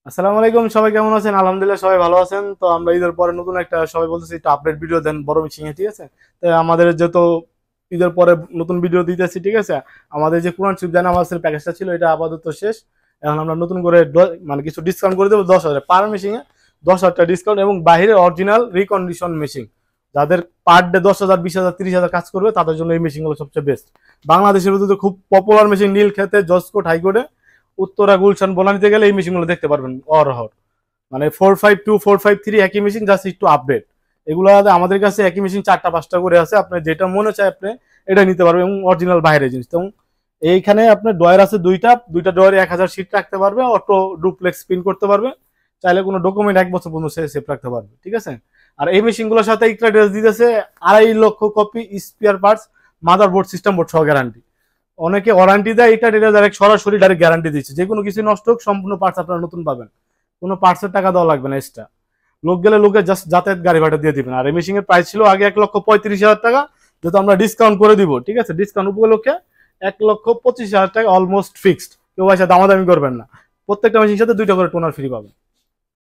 আসসালামু আলাইকুম, সবাই কেমন আছেন? আলহামদুলিল্লাহ সবাই ভালো আছেন। তো আমরা ঈদের পরে নতুন একটা সবাই বলতেছি একটু আপডেট ভিডিও দেন বড় মিশিং এ, ঠিক আছে? তো আমাদের যেহেতু ঈদের পরে নতুন ভিডিও দিতেছি, ঠিক আছে? আমাদের যে কোরআন শরীফ জানামাজের প্যাকেজটা ছিল এটা আপাতত শেষ। এখন আমরা নতুন করে মানে কিছু ডিসকাউন্ট করে দেবো 10,000 পার মেশিং এ, 10,000 ডিসকাউন্ট এবং বাইরের অরিজিনাল রিকন্ডিশন মেশিন যাদের পার ডে 10,000, 20,000, 30,000 কাজ করবে তাদের জন্য এই মেশিন গুলো সবচেয়ে বেস্ট। বাংলাদেশের ভিতরে খুব পপুলার মেশিন নীলক্ষেতে, জসকোট, হাইকোর্টে, উত্তরা, গুলশান, বনানীতে গেলে এই মেশিনগুলো দেখতে পারবেন অরহর। মানে 452, 453 একই মেশিন, জাস্ট একটু আপডেট। এগুলো আমাদের কাছে একই মেশিন 4টা 5টা করে আছে, আপনি যেটা মনে চায় আপনি এটা নিতে পারবেন এবং অরিজিনাল বাইরের জিনিস। এবং এইখানে আপনার ড্রয়ার আছে দুইটা দুইটা ড্রয়ারে 1,000 সিট রাখতে পারবে, অটো ডুপ্লেক্স প্রিন্ট করতে পারবে, চাইলে কোনো ডকুমেন্ট 1 বছর পর্যন্ত সেভ রাখতে পারবে, ঠিক আছে? আর এই মেশিনগুলোর সাথে একটা ড্রেস দিতেছে 2.5 লক্ষ copy spare parts, motherboard, system board সহ গ্যারান্টি। অনেকে ওয়ারান্টি দেয়, এটা ডাইরেক্ট সরাসরি ডাইরেক্ট গ্যারান্টি দিচ্ছে, যে কোনো কিছু নষ্ট হোক সম্পূর্ণ পার্টস আপনারা নতুন পাবেন, কোনো পার্টসের টাকা দেওয়া লাগবে না এক্সট্রা। লোক গেলে লোকে জাস্ট যাতায়াত গাড়ি ভাড়া দিয়ে দিবেন। আর এই মেশিনের প্রাইস ছিল আগে 1,35,000 টাকা, যেহেতু আমরা ডিসকাউন্ট করে দিব, ঠিক আছে? ডিসকাউন্ট উপলক্ষে 1,25,000 টাকা অলমোস্ট ফিক্সড। কেউ এসে দামাদামি করবেন না, প্রত্যেকটা মেশিনের সাথে 2টা করে টোনার ফ্রি পাবেন।